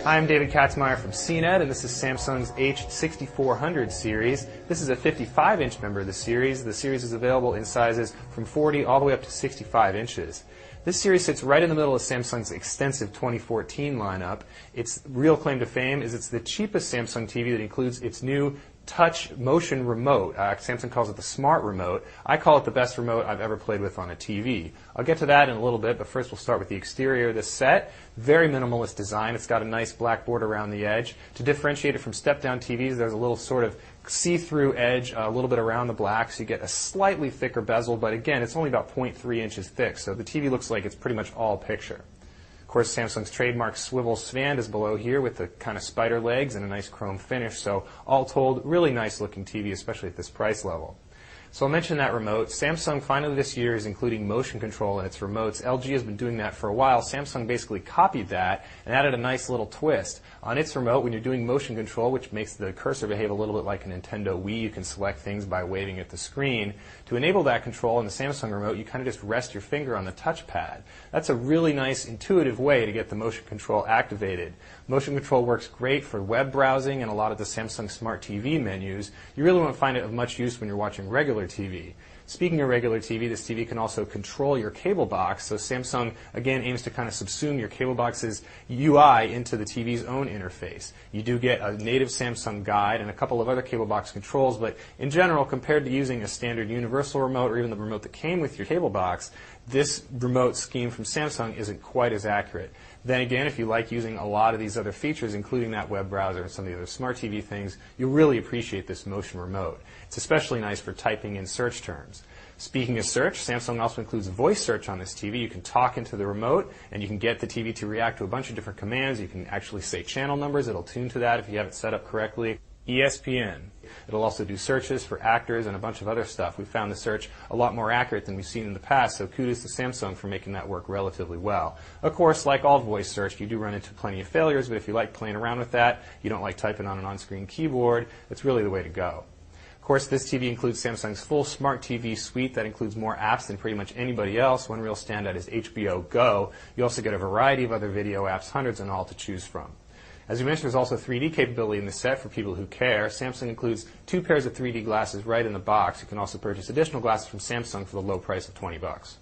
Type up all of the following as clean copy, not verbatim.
Hi, I'm David Katzmeyer from CNET, and this is Samsung's H6400 series. This is a 55-inch member of the series. The series is available in sizes from 40 all the way up to 65 inches. This series sits right in the middle of Samsung's extensive 2014 lineup. Its real claim to fame is it's the cheapest Samsung TV that includes its new touch motion remote. Samsung calls it the SMART remote. I call it the best remote I've ever played with on a TV. I'll get to that in a little bit, but first we'll start with the exterior of this set. Very minimalist design. It's got a nice black border around the edge. To differentiate it from step-down TVs, there's a little sort of see-through edge a little bit around the black, so you get a slightly thicker bezel, but again, it's only about 0.3 inches thick, so the TV looks like it's pretty much all picture. Of course, Samsung's trademark swivel stand is below here with the kind of spider legs and a nice chrome finish, so all told, really nice looking TV, especially at this price level. So I'll mention that remote. Samsung finally this year is including motion control in its remotes. LG has been doing that for a while. Samsung basically copied that and added a nice little twist. On its remote, when you're doing motion control, which makes the cursor behave a little bit like a Nintendo Wii, you can select things by waving at the screen. To enable that control in the Samsung remote, you kind of just rest your finger on the touchpad. That's a really nice, intuitive way to get the motion control activated. Motion control works great for web browsing and a lot of the Samsung Smart TV menus. You really won't find it of much use when you're watching regular TV. Speaking of regular TV, this TV can also control your cable box, so Samsung again aims to kind of subsume your cable box's UI into the TV's own interface. You do get a native Samsung guide and a couple of other cable box controls, but in general, compared to using a standard universal remote or even the remote that came with your cable box, this remote scheme from Samsung isn't quite as accurate. Then again, if you like using a lot of these other features, including that web browser and some of the other smart TV things, you'll really appreciate this motion remote. It's especially nice for typing in search terms. Speaking of search, Samsung also includes voice search on this TV. You can talk into the remote and you can get the TV to react to a bunch of different commands. You can actually say channel numbers. It'll tune to that if you have it set up correctly. ESPN. It'll also do searches for actors and a bunch of other stuff. We found the search a lot more accurate than we've seen in the past, so kudos to Samsung for making that work relatively well. Of course, like all voice search, you do run into plenty of failures, but if you like playing around with that, you don't like typing on an on-screen keyboard, it's really the way to go. Of course, this TV includes Samsung's full Smart TV suite that includes more apps than pretty much anybody else. One real standout is HBO Go. You also get a variety of other video apps, hundreds in all to choose from. As we mentioned, there's also 3D capability in the set for people who care. Samsung includes 2 pairs of 3D glasses right in the box. You can also purchase additional glasses from Samsung for the low price of $20.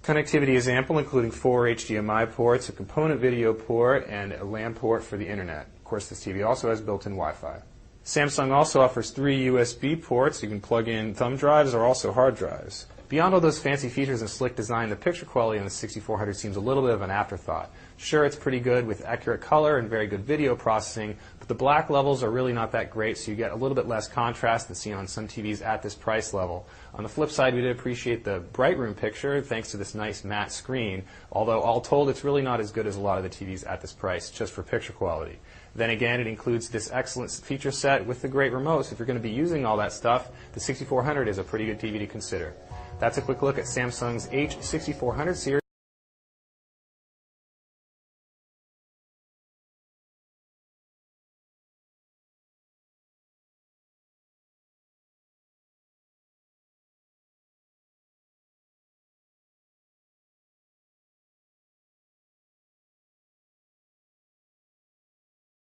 Connectivity is ample, including 4 HDMI ports, a component video port, and a LAN port for the internet. Of course, this TV also has built-in Wi-Fi. Samsung also offers 3 USB ports. You can plug in thumb drives or also hard drives. Beyond all those fancy features and slick design, the picture quality on the 6400 seems a little bit of an afterthought. Sure, it's pretty good with accurate color and very good video processing, but the black levels are really not that great, so you get a little bit less contrast than seen on some TVs at this price level. On the flip side, we did appreciate the bright room picture thanks to this nice matte screen, although all told, it's really not as good as a lot of the TVs at this price, just for picture quality. Then again, it includes this excellent feature set with the great remotes. If you're going to be using all that stuff, the 6400 is a pretty good TV to consider. That's a quick look at Samsung's H6400 series.